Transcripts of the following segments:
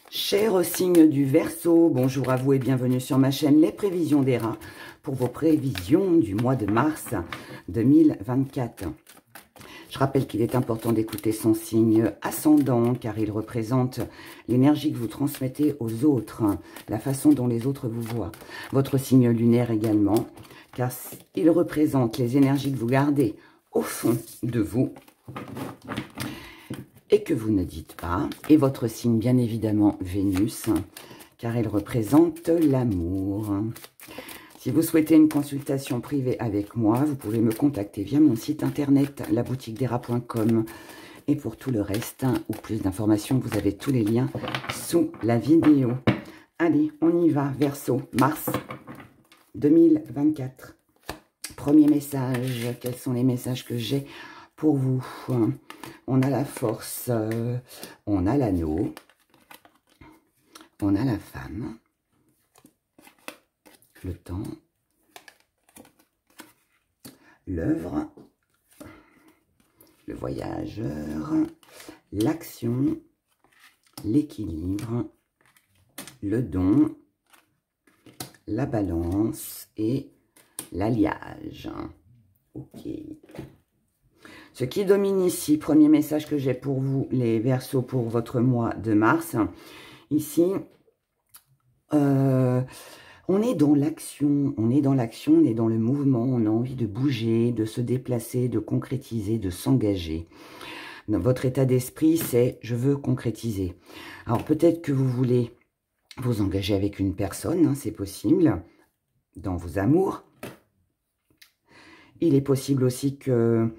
Cher signe du Verseau, bonjour à vous et bienvenue sur ma chaîne Les Prévisions des Rats pour vos prévisions du mois de mars 2024. Je rappelle qu'il est important d'écouter son signe ascendant car il représente l'énergie que vous transmettez aux autres, la façon dont les autres vous voient. Votre signe lunaire également car il représente les énergies que vous gardez au fond de vous et que vous ne dites pas, et votre signe bien évidemment Vénus, car elle représente l'amour. Si vous souhaitez une consultation privée avec moi, vous pouvez me contacter via mon site internet laboutiquedesrats.com. Et pour tout le reste, ou plus d'informations, vous avez tous les liens sous la vidéo. Allez, on y va, Verseau, mars 2024. Premier message, quels sont les messages que j'ai pour vous? On a la force, on a l'anneau, on a la femme, le temps, l'œuvre, le voyageur, l'action, l'équilibre, le don, la balance et l'alliage. Ok. Ce qui domine ici, premier message que j'ai pour vous, les Verseaux, pour votre mois de mars. Ici, on est dans l'action, on est dans le mouvement, on a envie de bouger, de se déplacer, de concrétiser, de s'engager. Votre état d'esprit, c'est « je veux concrétiser ». Alors peut-être que vous voulez vous engager avec une personne, hein, c'est possible, dans vos amours. Il est possible aussi que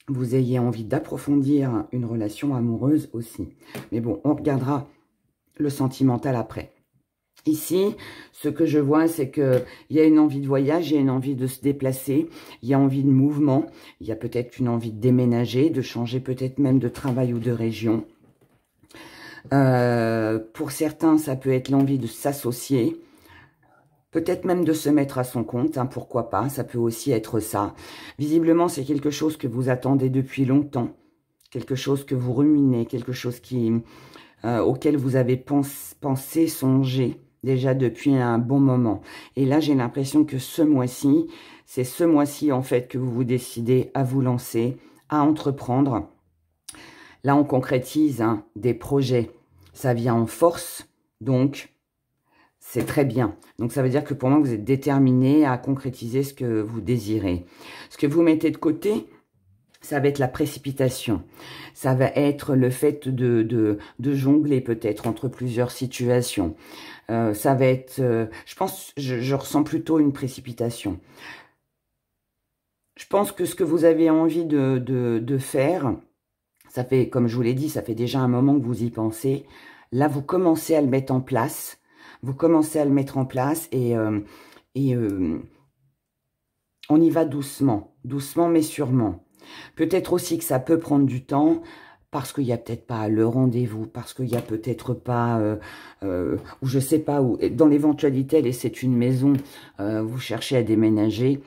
vous ayez envie d'approfondir une relation amoureuse aussi. Mais bon, on regardera le sentimental après. Ici, ce que je vois, c'est qu'il y a une envie de voyage, il y a une envie de se déplacer, il y a envie de mouvement, il y a peut-être une envie de déménager, de changer peut-être même de travail ou de région. Pour certains, ça peut être l'envie de s'associer, peut-être même de se mettre à son compte, hein, pourquoi pas, ça peut aussi être ça. Visiblement, c'est quelque chose que vous attendez depuis longtemps, quelque chose que vous ruminez, quelque chose auquel vous avez pensé, songé déjà depuis un bon moment. Et là, j'ai l'impression que ce mois-ci, c'est ce mois-ci en fait que vous vous décidez à vous lancer, à entreprendre. Là, on concrétise hein, des projets, ça vient en force, donc c'est très bien. Donc, ça veut dire que pour moi, vous êtes déterminé à concrétiser ce que vous désirez. Ce que vous mettez de côté, ça va être la précipitation. Ça va être le fait de jongler peut-être entre plusieurs situations. Ça va être, je pense, je ressens plutôt une précipitation. Je pense que ce que vous avez envie de faire, ça fait, comme je vous l'ai dit, ça fait déjà un moment que vous y pensez. Là, vous commencez à le mettre en place. Vous commencez à le mettre en place et on y va doucement, doucement mais sûrement. Peut-être aussi que ça peut prendre du temps parce qu'il n'y a peut-être pas le rendez-vous, parce qu'il n'y a peut-être pas, ou je sais pas, où, dans l'éventualité, et c'est une maison, vous cherchez à déménager,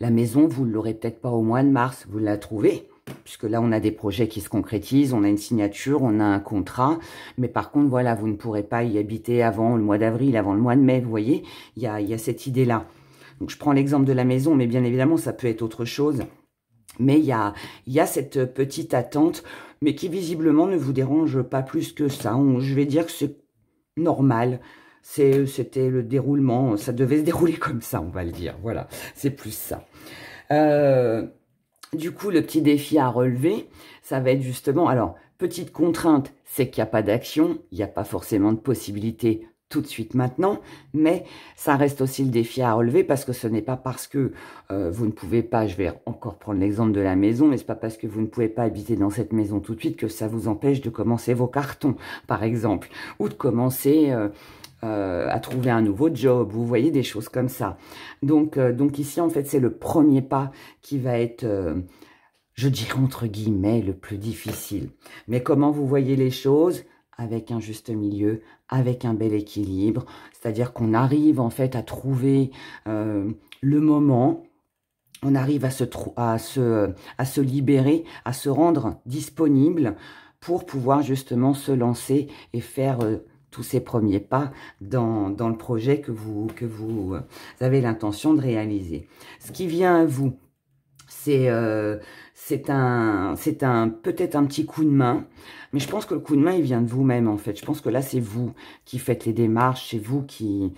la maison, vous ne l'aurez peut-être pas au mois de mars, vous la trouvez. Puisque là, on a des projets qui se concrétisent, on a une signature, on a un contrat. Mais par contre, voilà, vous ne pourrez pas y habiter avant le mois d'avril, avant le mois de mai, vous voyez. Il y a cette idée-là. Donc, je prends l'exemple de la maison, mais bien évidemment, ça peut être autre chose. Mais il y a cette petite attente, mais qui visiblement ne vous dérange pas plus que ça. Je vais dire que c'est normal. C'était le déroulement, ça devait se dérouler comme ça, on va le dire. Voilà, c'est plus ça. Du coup, le petit défi à relever, ça va être justement... Alors, petite contrainte, c'est qu'il n'y a pas d'action, il n'y a pas forcément de possibilité tout de suite maintenant, mais ça reste aussi le défi à relever parce que ce n'est pas parce que vous ne pouvez pas, je vais encore prendre l'exemple de la maison, mais ce n'est pas parce que vous ne pouvez pas habiter dans cette maison tout de suite que ça vous empêche de commencer vos cartons, par exemple, ou de commencer... à trouver un nouveau job, vous voyez, des choses comme ça. Donc ici, en fait, c'est le premier pas qui va être, je dirais entre guillemets, le plus difficile. Mais comment vous voyez les choses? Avec un juste milieu, avec un bel équilibre, c'est-à-dire qu'on arrive en fait à trouver le moment, on arrive à se libérer, à se rendre disponible pour pouvoir justement se lancer et faire tous ces premiers pas dans le projet que vous avez l'intention de réaliser. Ce qui vient à vous, c'est peut-être un petit coup de main, mais je pense que le coup de main, il vient de vous-même, en fait. Je pense que là, c'est vous qui faites les démarches, c'est vous qui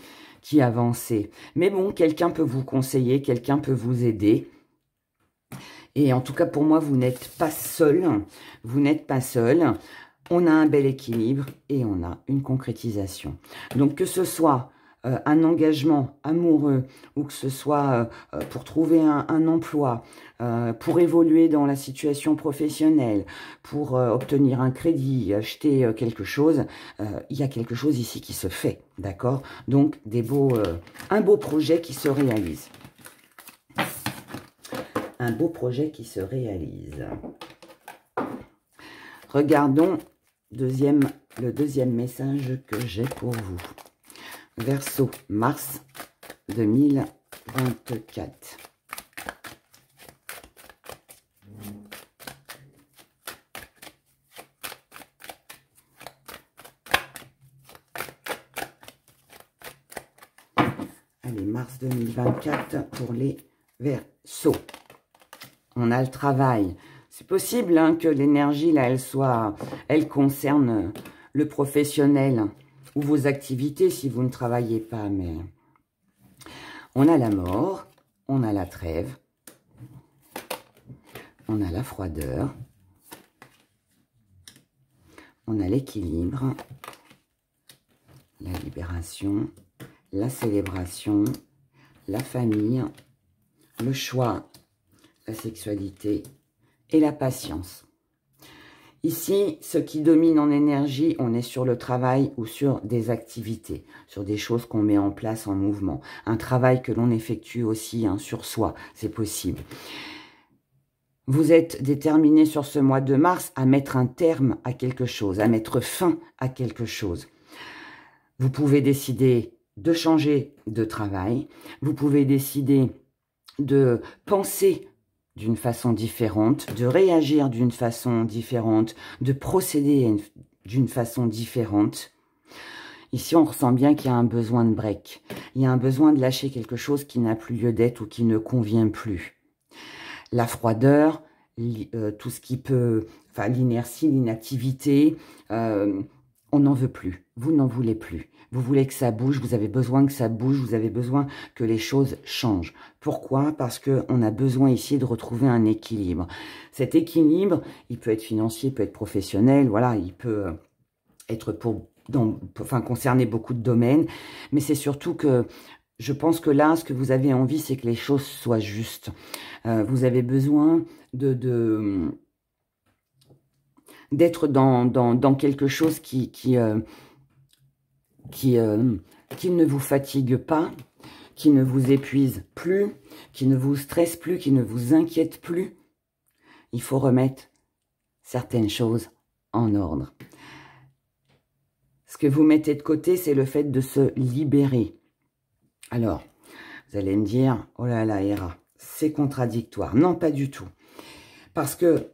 avancez. Mais bon, quelqu'un peut vous conseiller, quelqu'un peut vous aider. Et en tout cas, pour moi, vous n'êtes pas seul. Vous n'êtes pas seul. On a un bel équilibre et on a une concrétisation. Donc, que ce soit un engagement amoureux ou que ce soit pour trouver un emploi, pour évoluer dans la situation professionnelle, pour obtenir un crédit, acheter quelque chose, il y a quelque chose ici qui se fait, d'accord? Donc, un beau projet qui se réalise. Un beau projet qui se réalise. Regardons le deuxième message que j'ai pour vous. Verseau, mars 2024. Allez, mars 2024 pour les Verseaux. On a le travail. C'est possible hein, que l'énergie, là, elle concerne le professionnel ou vos activités si vous ne travaillez pas. Mais on a la mort, on a la trêve, on a la froideur, on a l'équilibre, la libération, la célébration, la famille, le choix, la sexualité et la patience. Ici, ce qui domine en énergie, on est sur le travail ou sur des activités, sur des choses qu'on met en place en mouvement. Un travail que l'on effectue aussi hein, sur soi, c'est possible. Vous êtes déterminé sur ce mois de mars à mettre un terme à quelque chose, à mettre fin à quelque chose. Vous pouvez décider de changer de travail, vous pouvez décider de penser d'une façon différente, de réagir d'une façon différente, de procéder d'une façon différente. Ici, on ressent bien qu'il y a un besoin de break. Il y a un besoin de lâcher quelque chose qui n'a plus lieu d'être ou qui ne convient plus. La froideur, tout ce qui peut... Enfin, l'inertie, l'inactivité, on n'en veut plus. Vous n'en voulez plus. Vous voulez que ça bouge, vous avez besoin que ça bouge, vous avez besoin que les choses changent. Pourquoi? Parce qu'on a besoin ici de retrouver un équilibre. Cet équilibre, il peut être financier, il peut être professionnel, voilà, il peut être concerner beaucoup de domaines, mais c'est surtout que je pense que là, ce que vous avez envie, c'est que les choses soient justes. Vous avez besoin d'être dans quelque chose qui ne vous fatigue pas, qui ne vous épuise plus, qui ne vous stresse plus, qui ne vous inquiète plus. Il faut remettre certaines choses en ordre. Ce que vous mettez de côté, c'est le fait de se libérer. Alors, vous allez me dire, oh là là, Héra, c'est contradictoire. Non, pas du tout. Parce que,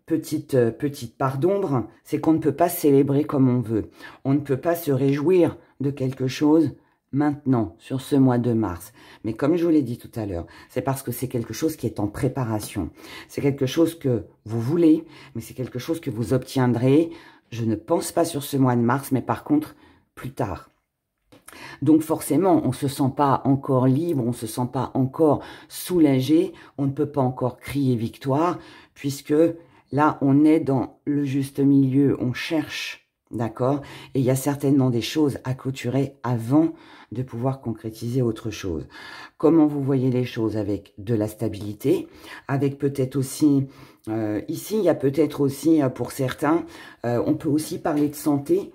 petite part d'ombre, c'est qu'on ne peut pas célébrer comme on veut. On ne peut pas se réjouir de quelque chose maintenant, sur ce mois de mars. Mais comme je vous l'ai dit tout à l'heure, c'est parce que c'est quelque chose qui est en préparation. C'est quelque chose que vous voulez, mais c'est quelque chose que vous obtiendrez, je ne pense pas sur ce mois de mars, mais par contre, plus tard. Donc forcément, on ne se sent pas encore libre, on ne se sent pas encore soulagé, on ne peut pas encore crier victoire, puisque là, on est dans le juste milieu, on cherche, d'accord? Et il y a certainement des choses à clôturer avant de pouvoir concrétiser autre chose. Comment vous voyez les choses? Avec de la stabilité, avec peut-être aussi, ici, il y a peut-être aussi, pour certains, on peut aussi parler de santé.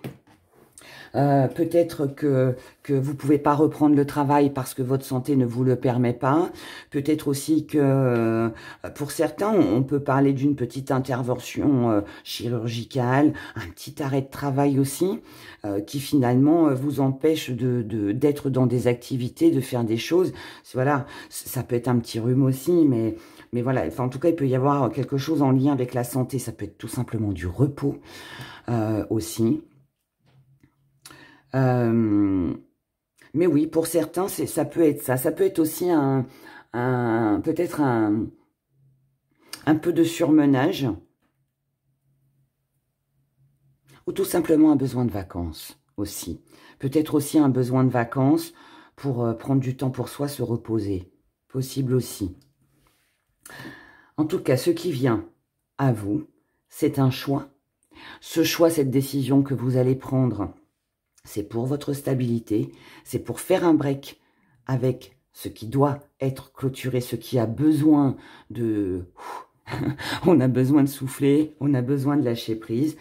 Peut-être que vous pouvez pas reprendre le travail parce que votre santé ne vous le permet pas. Peut-être aussi que pour certains, on peut parler d'une petite intervention chirurgicale, un petit arrêt de travail aussi, qui finalement vous empêche d'être dans des activités, de faire des choses. Voilà, ça peut être un petit rhume aussi, mais Mais voilà, enfin, en tout cas, il peut y avoir quelque chose en lien avec la santé. Ça peut être tout simplement du repos aussi. Mais oui, pour certains, ça peut être ça. Ça peut être aussi peut-être un peu de surmenage. Ou tout simplement un besoin de vacances aussi. Peut-être aussi un besoin de vacances pour prendre du temps pour soi, se reposer. Possible aussi. En tout cas, ce qui vient à vous, c'est un choix. Ce choix, cette décision que vous allez prendre, c'est pour votre stabilité, c'est pour faire un break avec ce qui doit être clôturé, ce qui a besoin de... on a besoin de souffler, on a besoin de lâcher prise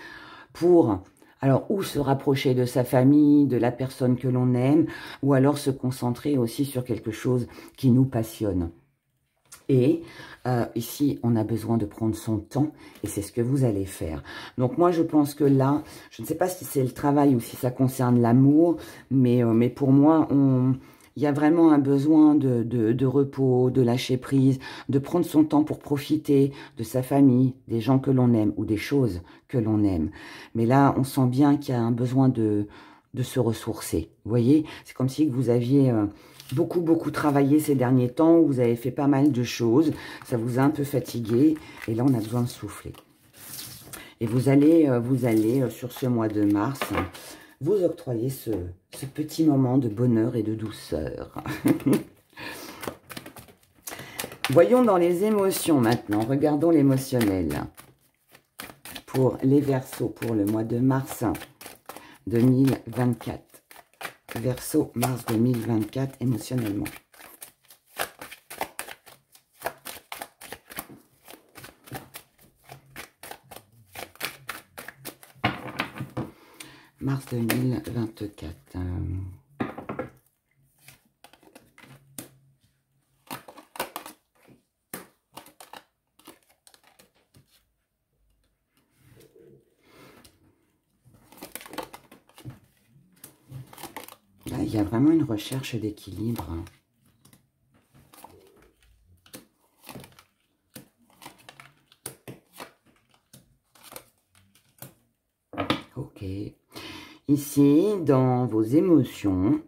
pour... Alors, ou se rapprocher de sa famille, de la personne que l'on aime, ou alors se concentrer aussi sur quelque chose qui nous passionne. Et ici, on a besoin de prendre son temps, et c'est ce que vous allez faire. Donc moi, je pense que là, je ne sais pas si c'est le travail ou si ça concerne l'amour, mais pour moi, il y a vraiment un besoin de repos, de lâcher prise, de prendre son temps pour profiter de sa famille, des gens que l'on aime ou des choses que l'on aime. Mais là, on sent bien qu'il y a un besoin de se ressourcer. Vous voyez, c'est comme si vous aviez... beaucoup travaillé ces derniers temps, vous avez fait pas mal de choses, ça vous a un peu fatigué, et là on a besoin de souffler. Et vous allez sur ce mois de mars, vous octroyer ce petit moment de bonheur et de douceur. Voyons dans les émotions maintenant, regardons l'émotionnel. Pour les Verseaux, pour le mois de mars 2024. Verseau, mars 2024, émotionnellement. Mars 2024. Là, il y a vraiment une recherche d'équilibre. Ok. Ici, dans vos émotions,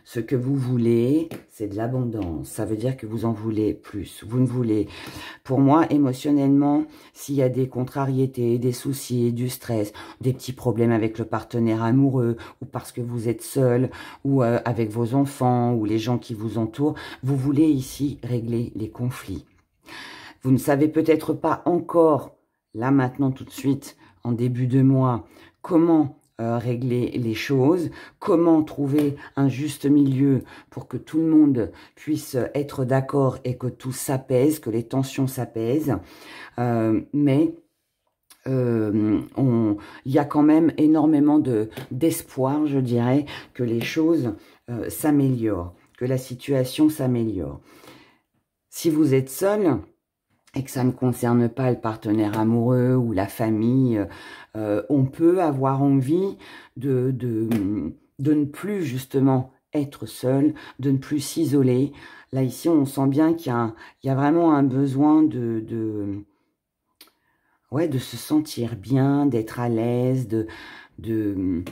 ce que vous voulez, c'est de l'abondance. Ça veut dire que vous en voulez plus. Vous ne voulez... Pour moi, émotionnellement, s'il y a des contrariétés, des soucis, du stress, des petits problèmes avec le partenaire amoureux, ou parce que vous êtes seul, ou avec vos enfants, ou les gens qui vous entourent, vous voulez ici régler les conflits. Vous ne savez peut-être pas encore, là maintenant tout de suite, en début de mois, comment régler les choses, comment trouver un juste milieu pour que tout le monde puisse être d'accord et que tout s'apaise, que les tensions s'apaisent. Mais il y a quand même énormément d'espoir, je dirais, que les choses s'améliorent, que la situation s'améliore. Si vous êtes seul et que ça ne concerne pas le partenaire amoureux ou la famille, on peut avoir envie de ne plus justement être seul, de ne plus s'isoler. Là, ici, on sent bien qu'il y a vraiment un besoin de se sentir bien, d'être à l'aise, de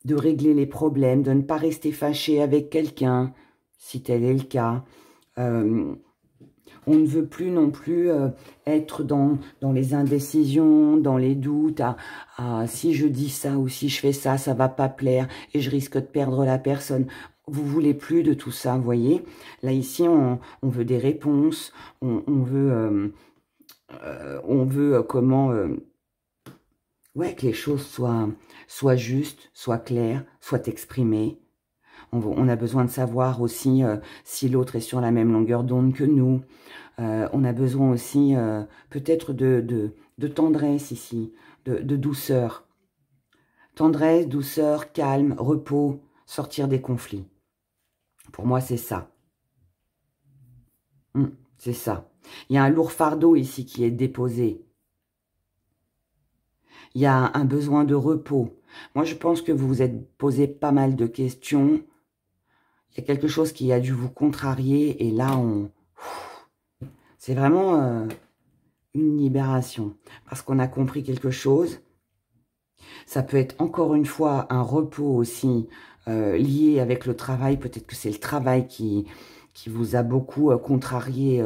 régler les problèmes, de ne pas rester fâché avec quelqu'un, si tel est le cas. On ne veut plus non plus être dans les indécisions, dans les doutes, si je dis ça ou si je fais ça, ça va pas plaire et je risque de perdre la personne. Vous voulez plus de tout ça, vous voyez. Là, ici, on veut des réponses, on veut que les choses soient justes, soient claires, soient exprimées. On a besoin de savoir aussi si l'autre est sur la même longueur d'onde que nous. On a besoin aussi peut-être de tendresse ici, de douceur. Tendresse, douceur, calme, repos, sortir des conflits. Pour moi, c'est ça. C'est ça. Il y a un lourd fardeau ici qui est déposé. Il y a un besoin de repos. Moi, je pense que vous vous êtes posé pas mal de questions. Il y a quelque chose qui a dû vous contrarier et là, C'est vraiment une libération. Parce qu'on a compris quelque chose. Ça peut être encore une fois un repos aussi lié avec le travail. Peut-être que c'est le travail qui vous a beaucoup contrarié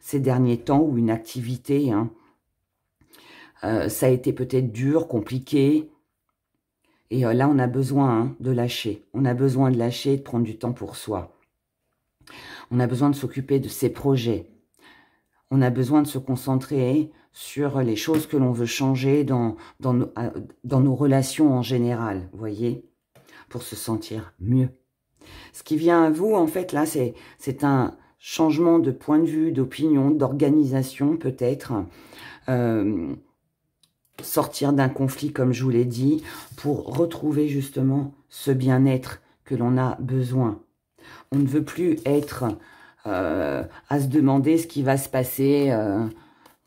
ces derniers temps, ou une activité. Hein. Ça a été peut-être dur, compliqué. Et là, on a besoin de lâcher. On a besoin de lâcher et de prendre du temps pour soi. On a besoin de s'occuper de ses projets. On a besoin de se concentrer sur les choses que l'on veut changer dans nos relations en général, vous voyez, pour se sentir mieux. Ce qui vient à vous, en fait, là, c'est un changement de point de vue, d'opinion, d'organisation, peut-être. Sortir d'un conflit, comme je vous l'ai dit, pour retrouver justement ce bien-être que l'on a besoin. On ne veut plus être à se demander ce qui va se passer.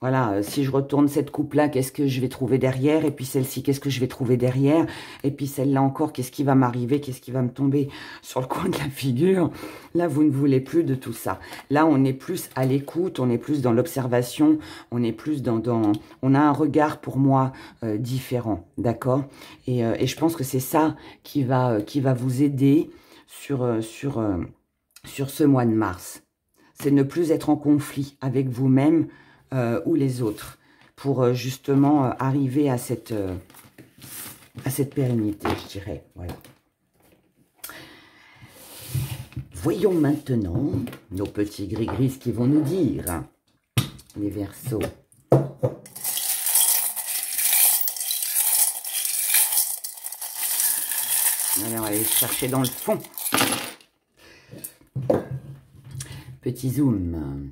Voilà, si je retourne cette coupe-là, qu'est-ce que je vais trouver derrière? Et puis celle-ci, qu'est-ce que je vais trouver derrière? Et puis celle-là encore, qu'est-ce qui va m'arriver? Qu'est-ce qui va me tomber sur le coin de la figure? Là, vous ne voulez plus de tout ça. Là, on est plus à l'écoute, on est plus dans l'observation, on est plus on a un regard, pour moi, différent, d'accord? Et je pense que c'est ça qui va vous aider sur ce mois de mars. C'est ne plus être en conflit avec vous-même ou les autres, pour justement arriver à cette pérennité, je dirais. Voilà. Voyons maintenant nos petits gris-gris, ce qu'ils vont nous dire, les Verseaux. Allez, on va aller chercher dans le fond. Petit zoom.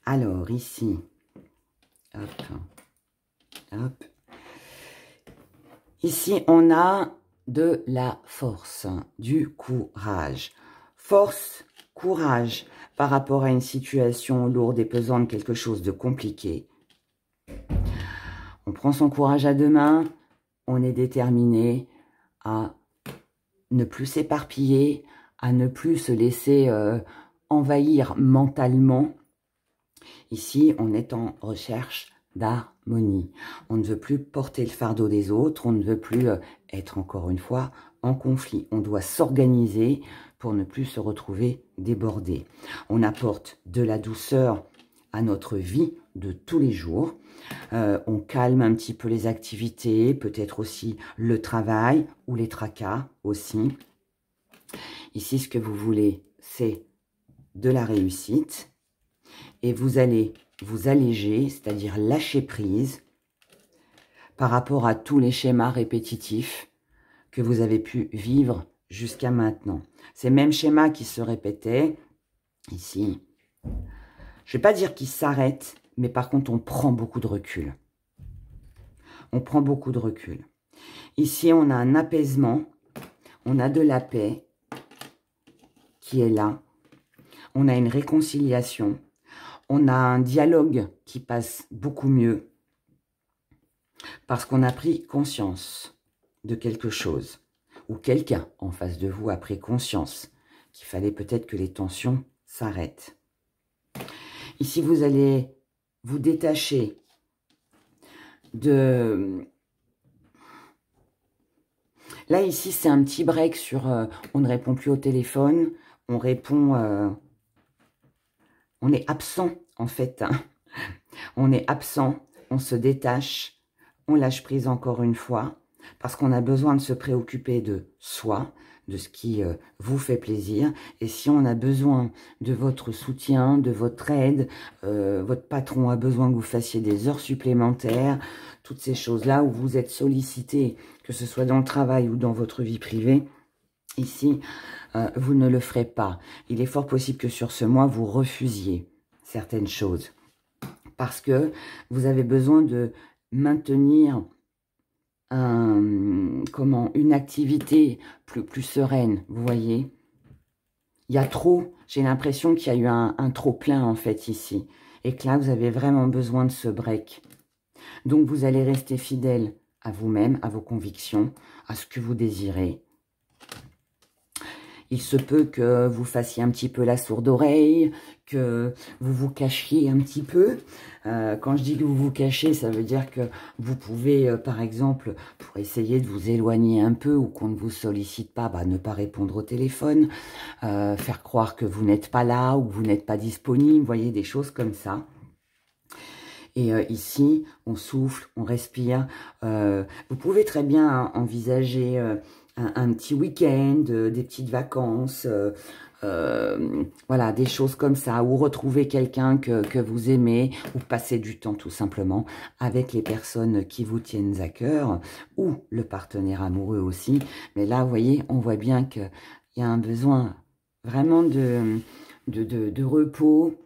Alors, ici, hop, hop. Ici, on a de la force, du courage. Force, courage par rapport à une situation lourde et pesante, quelque chose de compliqué. On prend son courage à deux mains, on est déterminé à ne plus s'éparpiller, à ne plus se laisser envahir mentalement. Ici, on est en recherche d'harmonie. On ne veut plus porter le fardeau des autres, on ne veut plus être encore une fois en conflit. On doit s'organiser pour ne plus se retrouver débordé. On apporte de la douceur à notre vie de tous les jours. On calme un petit peu les activités, peut-être aussi le travail ou les tracas aussi. Ici, ce que vous voulez, c'est de la réussite. Et vous allez vous alléger, c'est-à-dire lâcher prise par rapport à tous les schémas répétitifs que vous avez pu vivre jusqu'à maintenant. Ces mêmes schémas qui se répétaient, ici, je ne vais pas dire qu'ils s'arrêtent, mais par contre, on prend beaucoup de recul. On prend beaucoup de recul. Ici, on a un apaisement, on a de la paix qui est là, on a une réconciliation, on a un dialogue qui passe beaucoup mieux parce qu'on a pris conscience de quelque chose ou quelqu'un en face de vous a pris conscience qu'il fallait peut-être que les tensions s'arrêtent. Ici, vous allez vous détacher de... Là, ici, c'est un petit break sur... on ne répond plus au téléphone, on répond... on est absent, en fait. Hein. On est absent, on se détache, on lâche prise encore une fois, parce qu'on a besoin de se préoccuper de soi, de ce qui vous fait plaisir. Et si on a besoin de votre soutien, de votre aide, votre patron a besoin que vous fassiez des heures supplémentaires, toutes ces choses-là où vous êtes sollicité, que ce soit dans le travail ou dans votre vie privée, ici, vous ne le ferez pas. Il est fort possible que sur ce mois, vous refusiez certaines choses. Parce que vous avez besoin de maintenir une activité plus sereine, vous voyez. Il y a trop, j'ai l'impression qu'il y a eu un trop plein en fait ici. Et que là, vous avez vraiment besoin de ce break. Donc, vous allez rester fidèle à vous-même, à vos convictions, à ce que vous désirez. Il se peut que vous fassiez un petit peu la sourde oreille, que vous vous cachiez un petit peu. Quand je dis que vous vous cachez, ça veut dire que vous pouvez, par exemple, pour essayer de vous éloigner un peu ou qu'on ne vous sollicite pas, bah, ne pas répondre au téléphone, faire croire que vous n'êtes pas là ou que vous n'êtes pas disponible, vous voyez, des choses comme ça. Et ici, on souffle, on respire. Vous pouvez très bien envisager un petit week-end, des petites vacances, voilà, des choses comme ça, ou retrouver quelqu'un que vous aimez, ou passer du temps tout simplement avec les personnes qui vous tiennent à cœur, ou le partenaire amoureux aussi. Mais là, vous voyez, on voit bien qu'il y a un besoin vraiment de repos,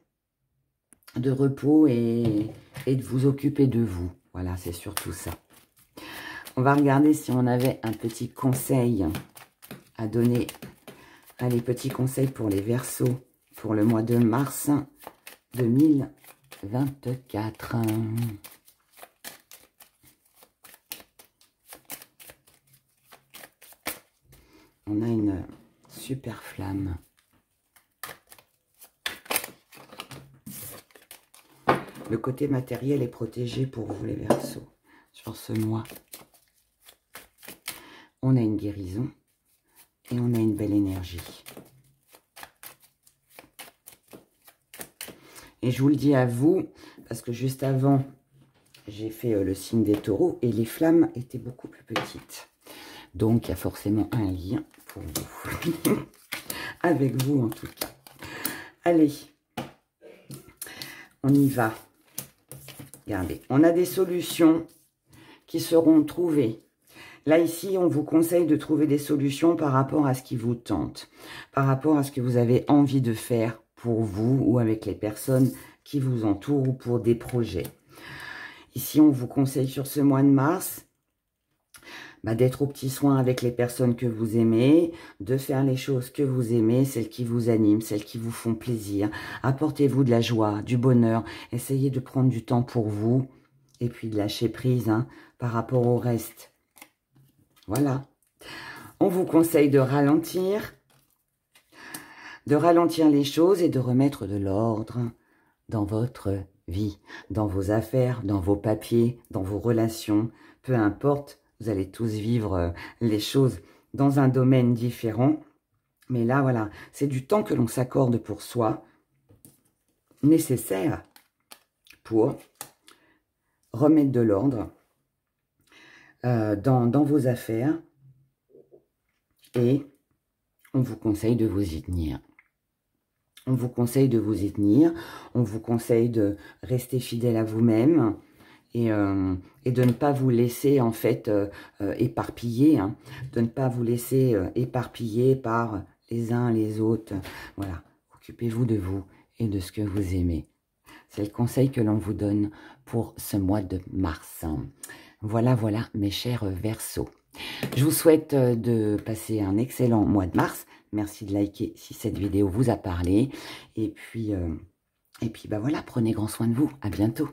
et de vous occuper de vous. Voilà, c'est surtout ça. On va regarder si on avait un petit conseil à donner. Allez, petit conseil pour les Verseaux pour le mois de mars 2024. On a une super flamme. Le côté matériel est protégé pour vous, les Verseaux, sur ce mois. On a une guérison et on a une belle énergie. Et je vous le dis à vous, parce que juste avant, j'ai fait le signe des taureaux et les flammes étaient beaucoup plus petites. Donc, il y a forcément un lien pour vous. Avec vous, en tout cas. Allez, on y va. Regardez, on a des solutions qui seront trouvées. Là, ici, on vous conseille de trouver des solutions par rapport à ce qui vous tente, par rapport à ce que vous avez envie de faire pour vous ou avec les personnes qui vous entourent ou pour des projets. Ici, on vous conseille sur ce mois de mars d'être aux petits soins avec les personnes que vous aimez, de faire les choses que vous aimez, celles qui vous animent, celles qui vous font plaisir. Apportez-vous de la joie, du bonheur. Essayez de prendre du temps pour vous et puis de lâcher prise par rapport au reste. Voilà. On vous conseille de ralentir les choses et de remettre de l'ordre dans votre vie, dans vos affaires, dans vos papiers, dans vos relations, peu importe. Vous allez tous vivre les choses dans un domaine différent. Mais là, voilà, c'est du temps que l'on s'accorde pour soi, nécessaire pour remettre de l'ordre dans vos affaires. Et on vous conseille de vous y tenir. On vous conseille de vous y tenir. On vous conseille de rester fidèle à vous-même. Et de ne pas vous laisser en fait éparpiller, de ne pas vous laisser éparpiller par les uns les autres. Voilà, occupez-vous de vous et de ce que vous aimez. C'est le conseil que l'on vous donne pour ce mois de mars. Voilà, voilà mes chers Verseaux. Je vous souhaite de passer un excellent mois de mars. Merci de liker si cette vidéo vous a parlé. Et puis bah voilà, prenez grand soin de vous. À bientôt.